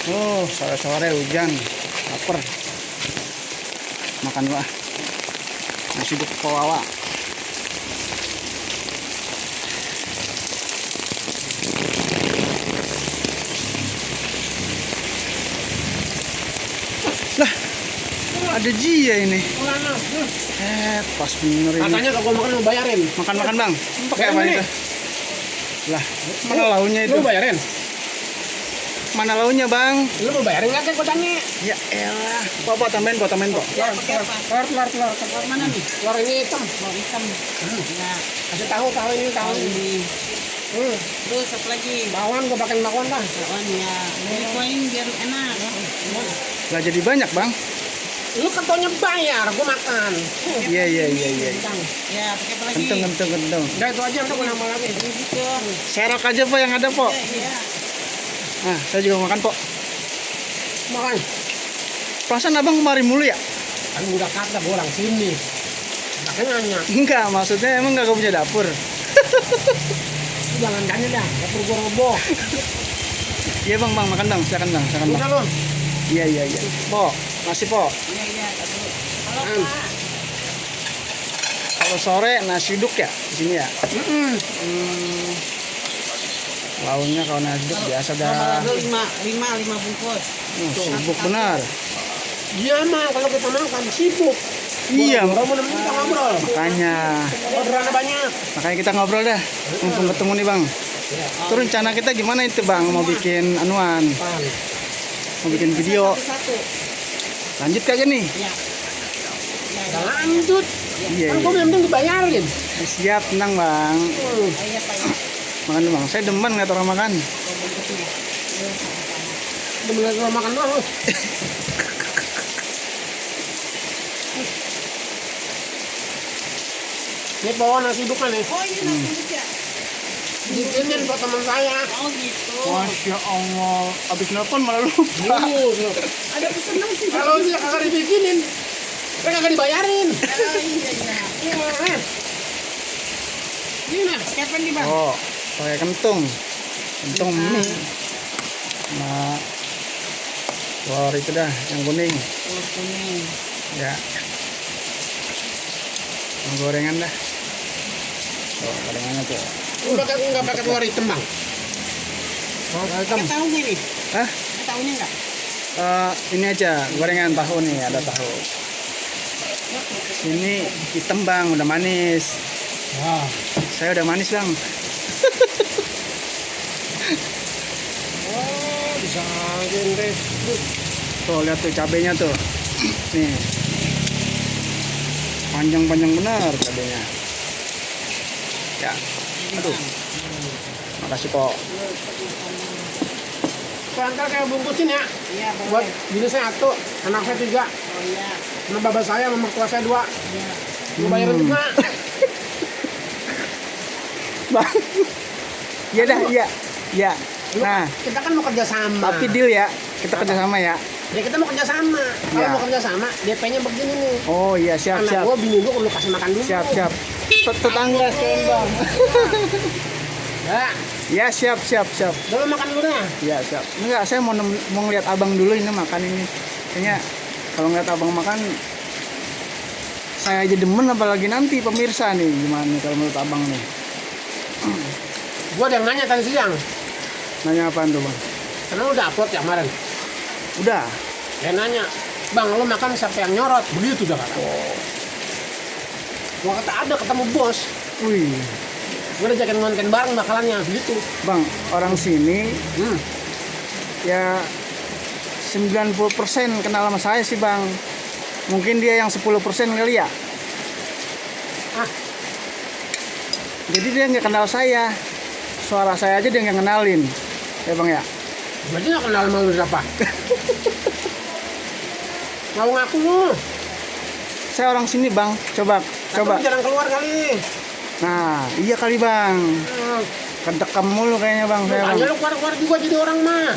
Oh, sore-sore hujan, lapar. Makan dulu ah. Nasi uduk pawawa. Lah, ada Jia ini. Pas bener ini. Katanya kalau makan lu bayarin. Makan bang. Pakai apa itu? Lah, mana launya itu? Lu bayarin. Mana launya bang? Lu mau bayarin nggak kan kotanya? Ya elah. Pak tambahin kok. Ya, telur mana nih? Telur ini hitam. Telur hitam. Ya, Kasih tahu ini. ini. Hmm. Terus apa lagi? Bawang gua pakai bawang dah. Bawang ya. Ini koin biar enak. Lah jadi banyak bang. Lu katanya bayar, gua makan. Iya. Ya, pakai apa lagi? Kenteng. Udah itu aja, udah gua nambah lagi. Ini gitu. Serok aja pak yang ada pak. Iya. Nah, saya juga makan pak. Makan. Perasaan abang kemari mulu ya? Kan udah kata gua orang sini. Makanya nanya. Enggak, maksudnya emang nggak punya dapur. Jangan tanya dah, dapur gua roboh. Iya bang, makan bang, silakan bang. Udah lu. Iya. Po, nasi po. Iya. Halo Hmm. Pak. Kalau sore nasi uduk ya di sini ya. Launya kalau nasi uduk biasa dah. Balado 5 bungkus. Sibuk benar. Iya mah kalau kita makan sibuk. Iya, Kalau mau nemenin kita ngobrol. makanya Orderannya banyak. kita ngobrol dah. Mumpung ketemu nih bang. Itu rencana kita gimana itu bang? Mau bikin anuan, Pan. mau bikin video. Satu. Lanjut kagak nih? Ya. Udah lanjut. Iya. Kan gua yang penting dibayarin. Siap, tenang bang. Iya Pak ya. Makan dulu bang. Saya demen ngeliat orang makan. Udah mulai gua makan doang lu. Ini bawa nasi uduk nih. Oh ini nasi uduk ya. Bikinin buat teman saya. Oh gitu. Masya Allah. Abis nelfon malah lupa. Ada pesanan sih. Kalau dia kagak dibikinin, dia kagak dibayarin. Iya. Ini nah. Kapan nih Bang? Oh, pakai kentung mie. Nah, telur itu dah, yang kuning. Telur kuning. Ya. Yang gorengan dah. Oh, gorengannya tuh. Enggak pakai telur hitam, Bang. Pakai tahu nggak nih? Hah? Pakai tahunya nggak? Ini aja, gorengan tahu nih, ada tahu. Ini hitam bang, udah manis. Wah. Saya udah manis bang. Oh, bisa deh. Tuh lihat tuh cabenya tuh. Nih. Panjang-panjang benar cabenya. Ya. Aduh. Makasih kok. Antar kayak bungkusin ya. Iya Buat boleh. bini saya satu, anak saya 3, Oh iya. sama bapak saya, sama mertua saya 2. Iya. Mau bayarin juga. Bang. Iya dah, iya. Iya. Lu, Nah, kita kan mau kerja sama. tapi deal ya. Kita kerja sama ya. Ya kita mau kerja sama. Kalau Ya. mau kerja sama, DP-nya begini nih. Oh iya, siap. Anak gua bini gua perlu kasih makan dulu. Siap. Tetangga sekalian bang. Ya, Ya siap. dulu makan dulu dah. Ya siap. Enggak, saya mau ngeliat abang dulu ini makan ini. Kayaknya kalau ngeliat abang makan, saya aja demen, apalagi nanti pemirsa nih gimana nih kalau menurut abang nih. Gua ada yang nanya tadi siang. Nanya apaan tuh bang? Karena lu udah upload ya kemarin. Udah. Dia nanya, "Bang, lu makan siapa yang nyorot?" Begitu dah kata. Gua kata ada ketemu bos. Wih, Gua udah jakin ngonten bareng bakalannya gitu. bang, orang sini ya 90% kenal sama saya sih bang. Mungkin dia yang 10% kali ya. Ah, Jadi dia nggak kenal saya. Suara saya aja dia nggak kenalin. Ya bang ya. gua aja nggak kenal sama lu siapa. Mau ngaku lu. Saya orang sini bang. Coba. Lu jarang keluar kali. Nah, iya kali bang. Kedekam mulu kayaknya bang saya bang. Makanya lu keluar-keluar juga jadi orang mah.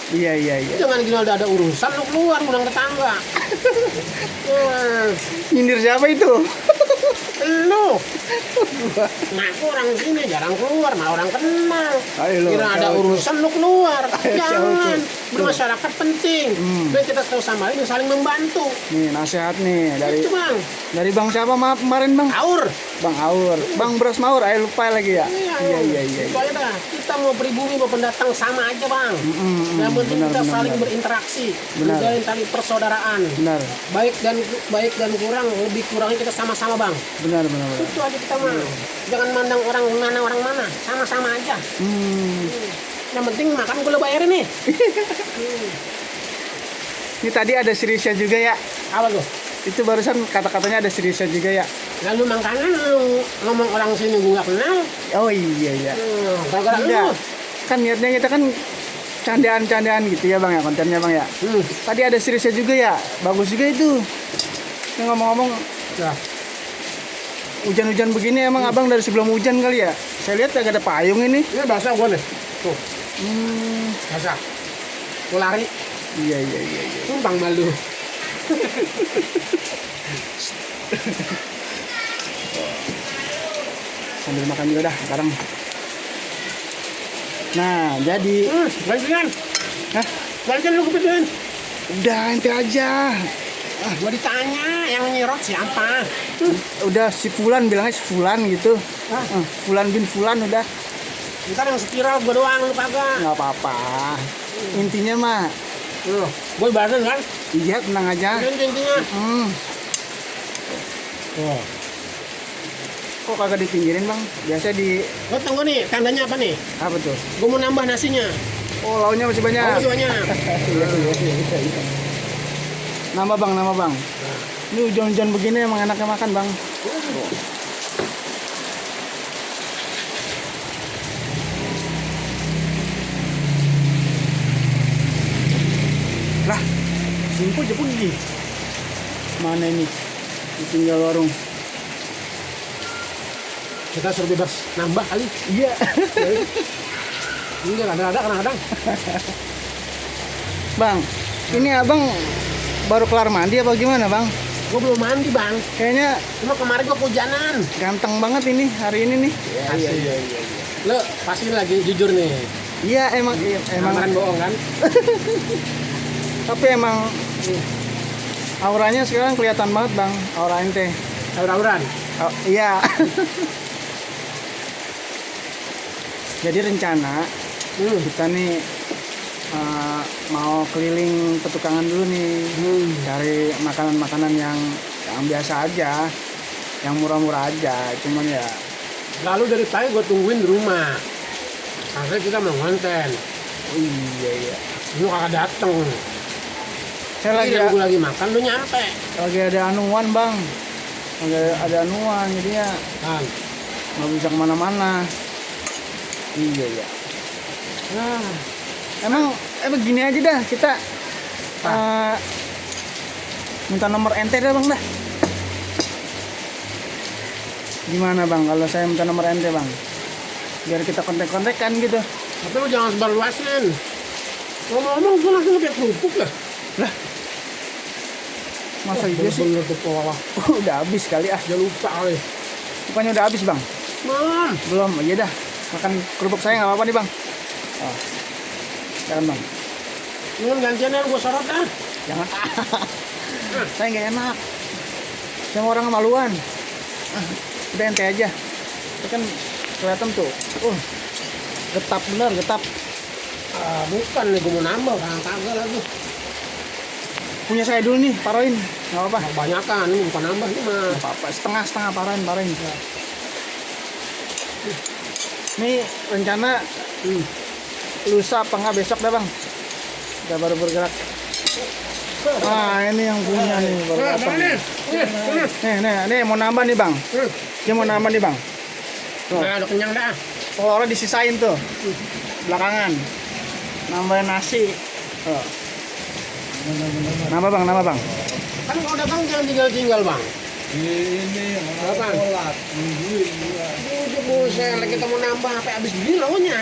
Iya. Jangan gini ada urusan lu keluar ngundang tetangga. Nyindir siapa itu? Lu Nah, aku orang sini jarang keluar, malah orang kenal. Ayo lo, Kira ada jauh, urusan lu keluar. Ayo, Jangan. jauh. Bermasyarakat penting. Dan kita tahu sama ini saling membantu. Nih nasihat nih dari Itu bang. Bang siapa maaf kemarin bang? Aur. Bang Aur, Bang Bros Maur, ayo lupa lagi ya. Iya. Itu aja dah. Kita mau pribumi mau pendatang sama aja bang. Yang penting kita saling berinteraksi, Benar. menjalin tali persaudaraan. Benar, Baik dan kurang, lebih kurangnya kita sama-sama bang. benar. Itu aja kita mah. Jangan mandang orang mana, sama-sama aja. Yang penting makan gue lo bayarin nih. Ini tadi ada Sirisha juga ya. Apa tuh? Itu barusan kata-katanya ada Sirisha juga ya. Lalu makanya lu ngomong orang sini gue gak kenal. Oh iya. Gara-gara Enggak. lu. Kan niatnya kita kan candaan-candaan gitu ya bang ya, kontennya bang ya. Tadi ada Sirisha juga ya, bagus juga itu. Ini ngomong-ngomong Ya. hujan-hujan begini emang abang dari sebelum hujan kali ya. Saya lihat agak ada payung ini. Ini basah gue nih. Tuh, basah. Gue lari, Iya. tumpang malu. Sambil makan juga dah sekarang. Nah, jadi Gantian. Hah? Gantian lu kepikiran. Udah ente aja. Gue ditanya yang nyerot siapa. Udah si Fulan bilangnya si Fulan gitu. Fulan bin Fulan udah. Ntar yang spiral gue doang, lu kagak. Nggak apa-apa. Intinya mah Gue badan kan. iya tenang aja. Itu intinya. Kok kagak dipinggirin bang? Biasa di Gue tunggu nih, tandanya apa nih? apa tuh? Gue mau nambah nasinya. Oh launya masih banyak. Oh, banyak. Iya. Nama bang. Ini hujan-hujan begini emang enaknya makan bang. Lah, simpul aja pergi. Mana ini? Tinggal warung. Kita suruh bebas nambah kali. Iya. Enggak, kadang-kadang. Bang, ini abang baru kelar mandi apa gimana bang? Gue belum mandi bang. Kayaknya Cuma kemarin gue kehujanan. ganteng banget ini hari ini nih. Iya. Lo pasti lagi jujur nih. Iya emang Amaran bohong kan? tapi emang auranya sekarang kelihatan banget bang, aura ente. Aur-auran. Oh, iya. Jadi rencana kita nih mau keliling petukangan dulu nih, cari makanan-makanan yang biasa aja, yang murah-murah aja. Cuman ya Lalu dari tadi gue tungguin di rumah. Karena kita mau konten. iya. Lu kagak dateng. Saya Ini gue lagi makan, lu nyampe. lagi ada anuan bang, lagi ada anuan jadinya Kan. nggak bisa kemana-mana. Iya. Nah, Emang gini aja dah kita minta nomor ente dah bang dah. Gimana bang kalau saya minta nomor ente bang? Biar kita kontak-kontakan gitu. tapi lu jangan sebar luasin. Ngomong-ngomong gue langsung ngeliat kerupuk lah. Lah, masa iya sih? Bener tuh pola. Udah habis kali ah. Dia lupa kali. Bukannya udah habis bang? Mam. Belum, iya dah. Makan kerupuk saya nggak apa-apa nih bang. Oh. Jangan bang. Lu gantiannya gue sorot dah. Jangan. Saya nggak enak. Saya mau orang kemaluan. Udah ente aja. Itu kan kelihatan tuh. Getap bener, getap. Bukan nih, gue mau nambah. Kagak lagi. Punya saya dulu nih, paroin. Nggak apa-apa. Kebanyakan, ini bukan nambah ini mah. Nggak apa-apa. Setengah paroin. Ini rencana lusa apa nggak besok dah bang? Kita baru bergerak. Ini yang punya nih baru datang. Nih mau nambah nih bang. Dia mau nambah nih bang. Nah, udah kenyang dah. Telurnya disisain tuh belakangan. Nambahin nasi. Nambah bang. Kan kalau dagang jangan tinggal-tinggal bang. Ini Apaan? kolak. Buset, kita mau nambah sampai habis beli launya.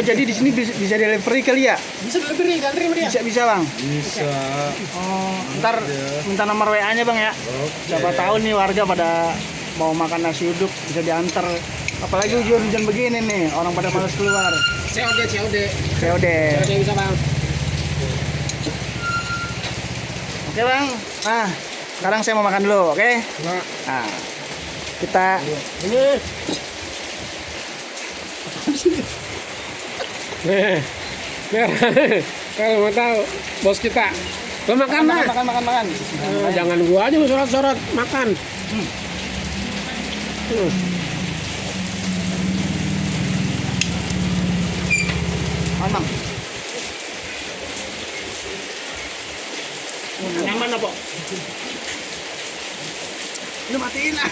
Jadi di sini bisa delivery kali ya? Bisa delivery, gantri sama dia. Bisa bang. Bisa. Ntar minta nomor WA-nya bang ya. Siapa tahu nih warga pada mau makan nasi uduk bisa diantar. Apalagi hujan-hujan begini nih, orang pada malas keluar. COD. COD. COD bisa bang. Oke bang. Nah, sekarang saya mau makan dulu, oke? Nah, Nah, kita ini. Nih, kalau mau tahu bos kita, lo makan lah. makan. Jangan gua aja lu sorot-sorot makan. Bang. Yang mana, Pok? Lu matiin lah.